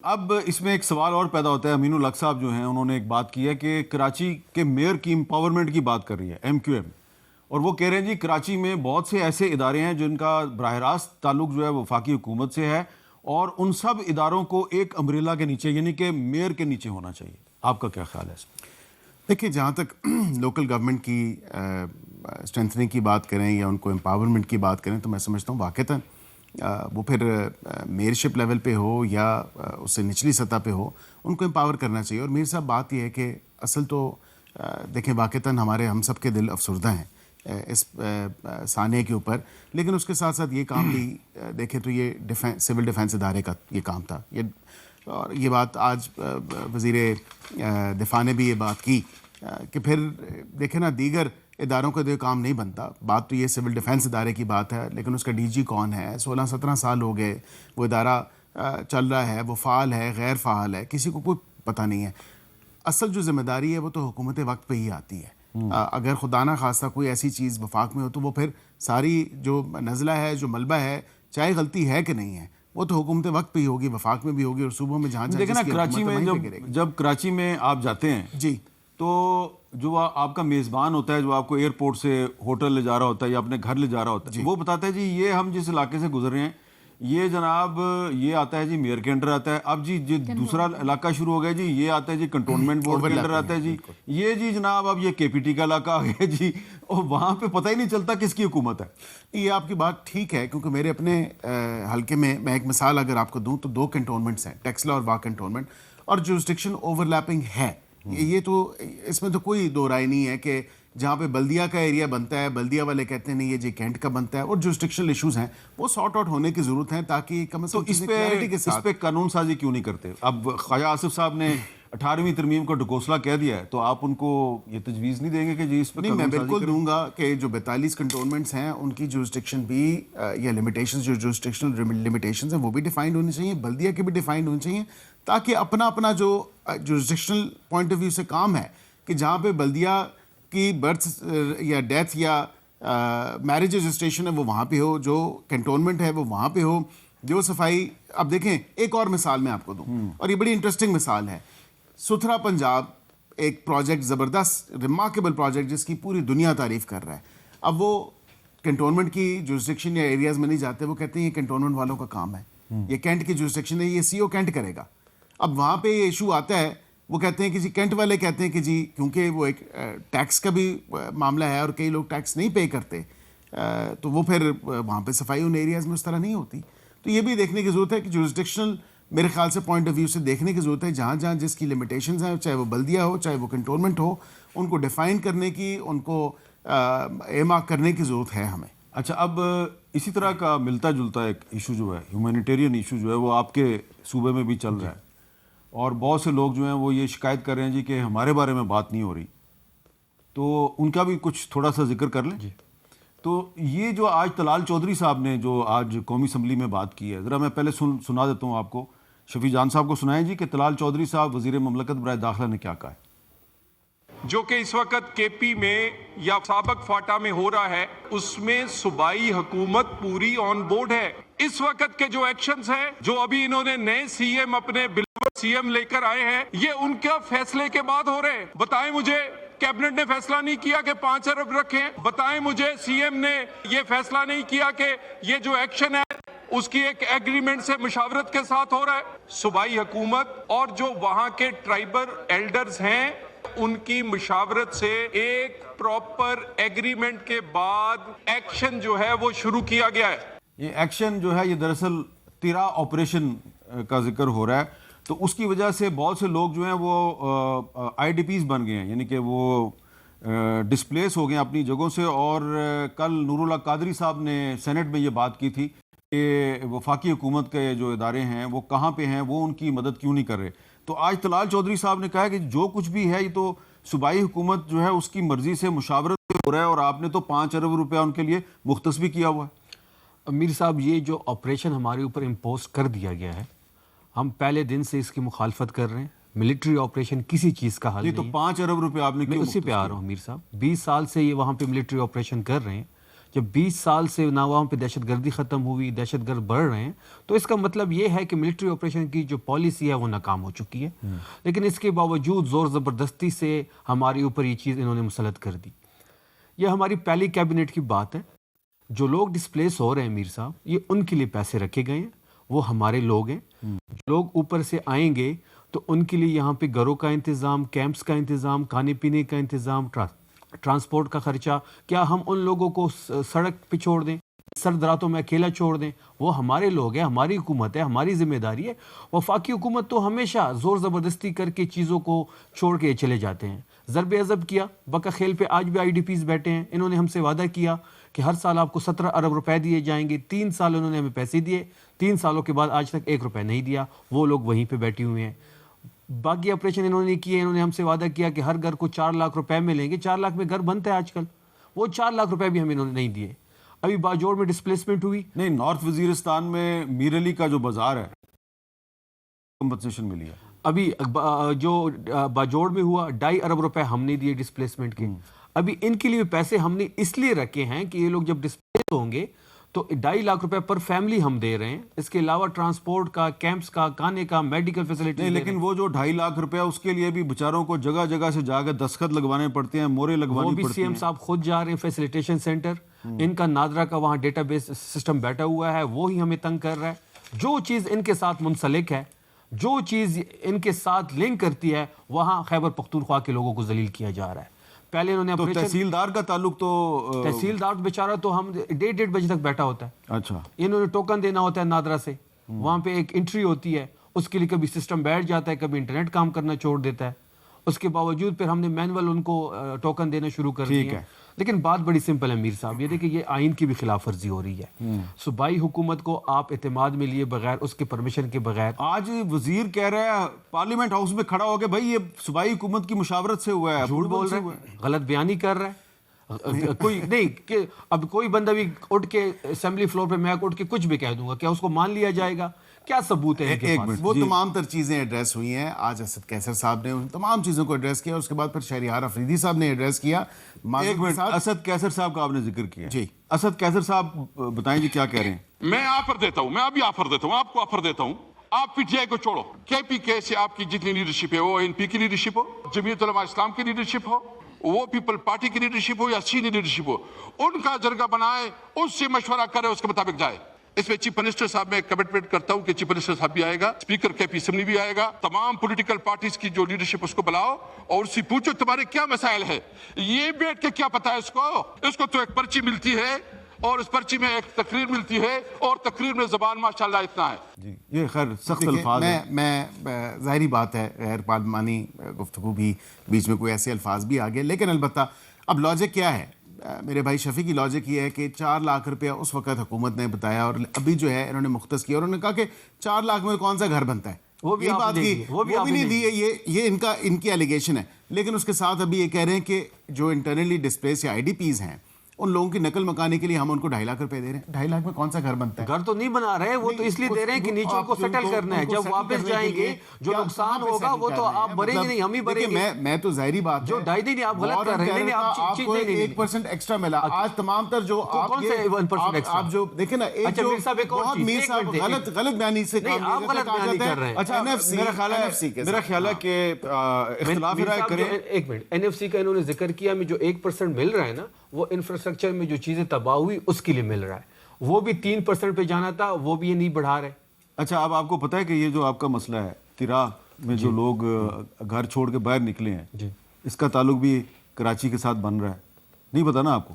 اب اس میں ایک سوال اور پیدا ہوتا ہے. امین الحق صاحب جو ہیں انہوں نے ایک بات کی ہے کہ کراچی کے میئر کی امپاورمنٹ کی بات کر رہی ہے ایم کیو ایم, اور وہ کہہ رہے ہیں جی کراچی میں بہت سے ایسے ادارے ہیں جن کا براہ راست تعلق جو ہے وفاقی حکومت سے ہے, اور ان سب اداروں کو ایک امبریلا کے نیچے یعنی کہ میئر کے نیچے ہونا چاہیے. آپ کا کیا خیال ہے اس میں؟ دیکھیے, جہاں تک لوکل گورنمنٹ کی اسٹرینتھنگ کی بات کریں یا ان کو امپاورمنٹ کی بات کریں تو میں سمجھتا ہوں واقعتاً وہ پھر میئرشپ لیول پہ ہو یا اس سے نچلی سطح پہ ہو, ان کو امپاور کرنا چاہیے. اور میر صاحب بات یہ ہے کہ اصل تو دیکھیں واقعتاً ہم سب کے دل افسردہ ہیں اس سانحے کے اوپر, لیکن اس کے ساتھ ساتھ یہ کام بھی دیکھیں تو یہ سول ڈیفنس ادارے کا یہ کام تھا. اور یہ بات آج وزیر دفاع نے بھی یہ بات کی کہ پھر دیکھیں نا دیگر اداروں کا کام نہیں بنتا. بات تو یہ سول ڈیفنس ادارے کی بات ہے, لیکن اس کا ڈی جی کون ہے؟ 16-17 سال ہو گئے وہ ادارہ چل رہا ہے, وہ فعال ہے غیر فعال ہے, کسی کو کوئی پتہ نہیں ہے. اصل جو ذمہ داری ہے وہ تو حکومت وقت پہ ہی آتی ہے. اگر خدا نہ خواستہ کوئی ایسی چیز وفاق میں ہو تو وہ پھر ساری جو نزلہ ہے, جو ملبہ ہے, چاہے غلطی ہے کہ نہیں ہے, وہ تو حکومت وقت پہ ہی ہوگی, وفاق میں بھی ہوگی اور صوبوں میں جہاں دیکھیں نا کراچی میں جب کراچی میں آپ جاتے ہیں جی, تو جو آپ کا میزبان ہوتا ہے جو آپ کو ایئرپورٹ سے ہوٹل لے جا رہا ہوتا ہے یا اپنے گھر لے جا رہا ہوتا ہے, وہ بتاتا ہے جی یہ ہم جس علاقے سے گزر رہے ہیں یہ جناب یہ آتا ہے جی میئر کے انڈر آتا ہے. اب جی دوسرا علاقہ شروع ہو گیا جی, یہ آتا ہے جی کنٹونمنٹ بورڈ کے انڈر آتا ہے جی, یہ جی جناب اب یہ کے پی ٹی کا علاقہ آ گیا جی, اور وہاں پہ پتہ ہی نہیں چلتا کس کی حکومت ہے. یہ آپ کی بات ٹھیک ہے, کیونکہ میرے اپنے حلقے میں ایک مثال اگر آپ کو دوں تو 2 کنٹونمنٹس ہیں, ٹیکسلا اور واہ کنٹونمنٹ, اور جورسڈکشن اوور لیپنگ ہے. یہ تو اس میں تو کوئی دو رائے نہیں ہے کہ جہاں پہ بلدیہ کا ایریا بنتا ہے بلدیہ والے کہتے ہیں نہیں یہ جی کینٹ کا بنتا ہے, اور جورسڈکشنل ایشوز ہیں وہ سارٹ آؤٹ ہونے کی ضرورت ہے تاکہ کم از کم اس پہ قانون سازی کیوں نہیں کرتے؟ اب خواجہ آصف صاحب نے 18ویں ترمیم کو ڈھکوسلا کہہ دیا ہے, تو آپ ان کو یہ تجویز نہیں دیں گے کہ جی اس پہ؟ نہیں, میں بالکل دوں گا کہ جو 42 کنٹونمنٹس ہیں ان کی جورسڈکشن بھی یا لمیٹیشنز, جو جورسڈکشنل لمیٹیشنز ہیں وہ بھی ڈیفائنڈ ہونی چاہیے, بلدیہ کی بھی ڈیفائنڈ ہونی چاہیے, تاکہ اپنا اپنا جو جورسڈکشنل پوائنٹ آف ویو سے کام ہے کہ جہاں پہ بلدیہ کی برتھ یا ڈیتھ یا میرج رجسٹریشن ہے وہ وہاں پہ ہو, جو کنٹونمنٹ ہے وہ وہاں پہ ہو, جو صفائی. اب دیکھیں ایک اور مثال میں آپ کو دوں, اور یہ بڑی انٹرسٹنگ مثال ہے. ستھرا پنجاب ایک پروجیکٹ, زبردست ریمارکیبل پروجیکٹ جس کی پوری دنیا تعریف کر رہا ہے. اب وہ کنٹونمنٹ کی جورسڈکشن یا ایریاز میں نہیں جاتے, وہ کہتے ہیں یہ کنٹونمنٹ والوں کا کام ہے, یہ کینٹ کی جورسڈکشن ہے, یہ سی او کینٹ کرے گا. اب وہاں پہ یہ ایشو آتا ہے, وہ کہتے ہیں کہ جی کینٹ والے کہتے ہیں کہ جی کیونکہ وہ ایک ٹیکس کا بھی معاملہ ہے اور کئی لوگ ٹیکس نہیں پے کرتے, تو وہ پھر وہاں پہ صفائی ان ایریاز میں اس طرح نہیں ہوتی. تو یہ بھی دیکھنے کی ضرورت ہے کہ جورسڈکشنل میرے خیال سے پوائنٹ آف ویو سے دیکھنے کی ضرورت ہے, جہاں جہاں جس کی لمیٹیشنز ہیں, چاہے وہ بلدیہ ہو چاہے وہ کنٹونمنٹ ہو, ان کو ڈیفائن کرنے کی, ان کو ایمارک کرنے کی ضرورت ہے ہمیں. اچھا, اب اسی طرح کا ملتا جلتا ایک ایشو جو ہے ہیومینیٹیرین ایشو جو ہے وہ آپ کے صوبے میں بھی چل رہا ہے, اور بہت سے لوگ جو ہیں وہ یہ شکایت کر رہے ہیں جی کہ ہمارے بارے میں بات نہیں ہو رہی, تو ان کا بھی کچھ تھوڑا سا ذکر کر لیں. تو یہ جو آج طلال چودھری صاحب نے جو آج قومی اسمبلی میں بات کی ہے, ذرا میں پہلے سنا دیتا ہوں آپ کو. شفیع جان صاحب کو سنائیں جی کہ طلال چودھری صاحب وزیر مملکت برائے داخلہ نے کیا کہا ہے. جو کہ اس وقت کے پی میں یا سابق فاٹا میں ہو رہا ہے, اس میں صوبائی حکومت پوری آن بورڈ ہے. اس وقت کے جو ایکشنز ہیں, جو ابھی انہوں نے نئے سی ایم اپنے بلور سی ایم لے کر آئے ہیں, یہ ان کے فیصلے کے بعد ہو رہے ہیں. بتائیں مجھے کیبنٹ نے فیصلہ نہیں کیا کہ 5 ارب رکھیں, بتائیں مجھے سی ایم نے یہ فیصلہ نہیں کیا کہ یہ جو ایکشن ہے اس کی ایک ایگریمنٹ سے مشاورت کے ساتھ ہو رہا ہے. صوبائی حکومت اور جو وہاں کے ٹرائبل ایلڈرز ہیں ان کی مشاورت سے ایک پراپر ایگریمنٹ کے بعد ایکشن جو ہے وہ شروع کیا گیا ہے. یہ ایکشن جو ہے یہ دراصل تیرا آپریشن کا ذکر ہو رہا ہے, تو اس کی وجہ سے بہت سے لوگ جو ہیں وہ آئی ڈی پیز بن گئے ہیں, یعنی کہ وہ ڈسپلیس ہو گئے ہیں اپنی جگہوں سے. اور کل نور اللہ قادری صاحب نے سینٹ میں یہ بات کی تھی کہ وفاقی حکومت کے جو ادارے ہیں وہ کہاں پہ ہیں, وہ ان کی مدد کیوں نہیں کر رہے. تو آج طلال چودھری صاحب نے کہا کہ جو کچھ بھی ہے یہ تو صوبائی حکومت جو ہے اس کی مرضی سے مشاورت ہو رہا ہے, اور آپ نے تو 5 ارب روپیہ ان کے لیے مختص بھی کیا ہوا ہے. امیر صاحب, یہ جو آپریشن ہمارے اوپر امپوز کر دیا گیا ہے, ہم پہلے دن سے اس کی مخالفت کر رہے ہیں. ملٹری آپریشن کسی چیز کا حل نہیں. تو 5 ارب روپے آپ نے میں اسی پہ آ رہا ہوں امیر صاحب. 20 سال سے یہ وہاں پہ ملٹری آپریشن کر رہے ہیں. جب 20 سال سے نہ وہاں پہ دہشت گردی ختم ہوئی، دہشت گرد بڑھ رہے ہیں، تو اس کا مطلب یہ ہے کہ ملٹری آپریشن کی جو پالیسی ہے وہ ناکام ہو چکی ہے. لیکن اس کے باوجود زور زبردستی سے ہمارے اوپر یہ چیز انہوں نے مسلط کر دی. یہ ہماری پہلی کیبنٹ کی بات ہے. جو لوگ ڈسپلیس ہو رہے ہیں میر صاحب، یہ ان کے لیے پیسے رکھے گئے ہیں، وہ ہمارے لوگ ہیں. جو لوگ اوپر سے آئیں گے تو ان کے لیے یہاں پہ گھروں کا انتظام، کیمپس کا انتظام، کھانے پینے کا انتظام، ٹرانسپورٹ کا خرچہ. کیا ہم ان لوگوں کو سڑک پہ چھوڑ دیں، سرد راتوں میں اکیلا چھوڑ دیں؟ وہ ہمارے لوگ ہیں، ہماری حکومت ہے، ہماری ذمہ داری ہے. وفاقی حکومت تو ہمیشہ زور زبردستی کر کے چیزوں کو چھوڑ کے چلے جاتے ہیں. ضرب عضب کیا، بقا خیل پہ آج بھی IDPs بیٹھے ہیں. انہوں نے ہم سے وعدہ کیا کہ ہر سال آپ کو 17 ارب روپے دیے جائیں گے. 3 سال انہوں نے ہمیں پیسے دیے، 3 سالوں کے بعد آج تک 1 روپے نہیں دیا. وہ لوگ وہیں پہ بیٹھے ہوئے ہیں. باقی آپریشن انہوں نے کیے، انہوں نے ہم سے وعدہ کیا کہ ہر گھر کو 4 لاکھ روپے ملیں گے. 4 لاکھ میں گھر بنتا ہے آج کل. وہ 4 لاکھ روپے بھی ہمیں انہوں نے نہیں دیے. ابھی باجوڑ میں ڈسپلیسمنٹ ہوئی. نہیں، نارتھ وزیرستان میں میر علی کا جو بازار ہے کمپنسیشن ملی ہے. ابھی جو باجوڑ میں ہوا 2.5 ارب روپے ہم نے دیے ڈسپلیسمنٹ کے. ابھی ان کے لیے پیسے ہم نے اس لیے رکھے ہیں کہ یہ لوگ جب ڈسپلیس ہوں گے تو 2.5 لاکھ روپے پر فیملی ہم دے رہے ہیں. اس کے علاوہ ٹرانسپورٹ کا، کیمپس کا، کھانے کا، میڈیکل فیسلٹی. نہیں، لیکن وہ جو 2.5 لاکھ روپے اس کے لیے بھی بیچاروں کو جگہ جگہ سے جا کے دستخط لگوانے پڑتے ہیں، مورے وہ لگوانی بھی پڑتی ہیں. CM صاحب خود جا رہے ہیں فیسیلیٹیشن سینٹر. ان کا نادرا کا وہاں ڈیٹا بیس سسٹم بیٹھا ہوا ہے، وہی ہمیں تنگ کر رہا ہے. جو چیز ان کے ساتھ منسلک ہے، جو چیز ان کے ساتھ لنک کرتی ہے، وہاں خیبر پختونخوا کے لوگوں کو ذلیل کیا جا رہا ہے. پہلے انہوں نے تو تحصیلدار کا تعلق تو تحصیلدار بیچارہ تو ہم 1:30 بجے تک بیٹھا ہوتا ہے. اچھا، انہوں نے ٹوکن دینا ہوتا ہے نادرا سے، وہاں پہ ایک انٹری ہوتی ہے، اس کے لیے کبھی سسٹم بیٹھ جاتا ہے، کبھی انٹرنیٹ کام کرنا چھوڑ دیتا ہے. اس کے باوجود پھر ہم نے مینول ان کو ٹوکن دینا شروع کر دیا ہے. لیکن بات بڑی سمپل ہے میر صاحب، یہ دیکھیں یہ آئین کی بھی خلاف ورزی ہو رہی ہے. صوبائی حکومت کو آپ اعتماد میں لیے بغیر، اس کے پرمیشن کے بغیر. آج وزیر کہہ رہا ہے پارلیمنٹ ہاؤس میں کھڑا ہو کے بھائی یہ صوبائی حکومت کی مشاورت سے ہوا ہے. جھوٹ بول رہا ہے، غلط بیانی کر رہا ہے. کوئی نہیں کہ اب کوئی بندہ بھی اٹھ کے اسمبلی فلور پہ میں اٹھ کے کچھ بھی کہہ دوں گا، کیا اس کو مان لیا جائے گا؟ کیا ثبوت ہے ان کے پاس؟ وہ تمام تر چیزیں ایڈریس ہوئی ہیں. آج اسد کیسر صاحب نے ان تمام چیزوں کو ایڈریس کیا. اس کے بعد پھر شہریار افریدی صاحب نے ایڈریس کیا. ایک منٹ، اسد کیسر صاحب کا آپ نے ذکر کیا. جی، اسد کیسر صاحب بتائیں جی کیا کہہ رہے ہیں. میں آفر دیتا ہوں، میں ابھی آفر دیتا ہوں، آپ کو آفر دیتا ہوں. آپ PTI کو چھوڑو، KPK سے آپ کی جتنی لیڈرشپ ہے، وہ NP کی لیڈرشپ ہو، جمعیت علماء اسلام کی لیڈرشپ ہو، وہ پیپل پارٹی کی لیڈرشپ ہو یا سینئر لیڈرشپ ہو، ان کا جرگہ بنائے، اس سے مشورہ کرے، اس کے مطابق جائے. اس میں چیف منسٹر صاحب میں کمٹمنٹ کرتا ہوں کہ چیف منسٹر صاحب بھی آئے گا، اسپیکر KP اسمبلی بھی آئے گا. تمام پولیٹیکل پارٹیز کی جو لیڈرشپ اس کو بلاؤ اور اس سے پوچھو تمہارے کیا مسائل ہے. یہ بیٹھ کے کیا پتا ہے اس کو تو ایک پرچی ملتی ہے اور اس پرچی میں ایک تقریر ملتی ہے اور تقریر میں زبان ماشاءاللہ اتنا ہے. جی، یہ خیر سخت الفاظ ہیں. میں ظاہری بات ہے غیر پارلیمانی گفتگو بھی بیچ میں کوئی ایسے الفاظ بھی آ گئے. لیکن البتہ اب لاجک کیا ہے؟ میرے بھائی شفیع کی لاجک یہ ہے کہ 4 لاکھ روپیہ اس وقت حکومت نے بتایا اور ابھی جو ہے انہوں نے مختص کیا اور انہوں نے کہا کہ 4 لاکھ میں کون سا گھر بنتا ہے. وہ بھی بات کی، وہ بھی نہیں دی ہے. یہ ان کی ایلیگیشن ہے. لیکن اس کے ساتھ ابھی یہ کہہ رہے ہیں کہ جو انٹرنلی ڈسپلیس یا IDPs ہیں ان لوگوں کی نقل مکانے کے لیے ہم ان کو 2.5 لاکھ روپے دے رہے ہیں. 2.5 لاکھ میں کون سا گھر بنتا ہے؟ گھر تو نہیں بنا رہے، وہ تو اس لیے دے رہے ہیں کہ نیچوں کو سیٹل کرنا ہے. جب واپس جائیں گے جو نقصان ہوگا وہ تو آپ بھریں گے نہیں، ہم ہی بھریں گے. میں تو ظاہری بات جو 2.5 نہیں، آپ غلط کر رہے ہیں. آپ کو 1% ایکسٹرا ملا. آج تمام تر جو آپ جو دیکھیں نا، ایک جو بہت میر صاحب غلط بیانی سے نہیں، آپ غلط بیانی کر رہے ہیں. اچھا، میرا خیال ہے کہ اختلاف رائے کریں. ایک منٹ، NFC کا انہوں نے ذکر کیا میں جو 1% مل رہا ہے نا، وہ انفراسٹرکچر میں جو چیزیں تباہ ہوئی اس کے لیے مل رہا ہے. وہ بھی 3% پہ جانا تھا، وہ بھی یہ نہیں بڑھا رہے. اچھا، اب آپ کو پتہ ہے کہ یہ جو آپ کا مسئلہ ہے تیرا میں جو لوگ گھر چھوڑ کے باہر نکلے ہیں، اس کا تعلق بھی کراچی کے ساتھ بن رہا ہے. نہیں پتا نا آپ کو؟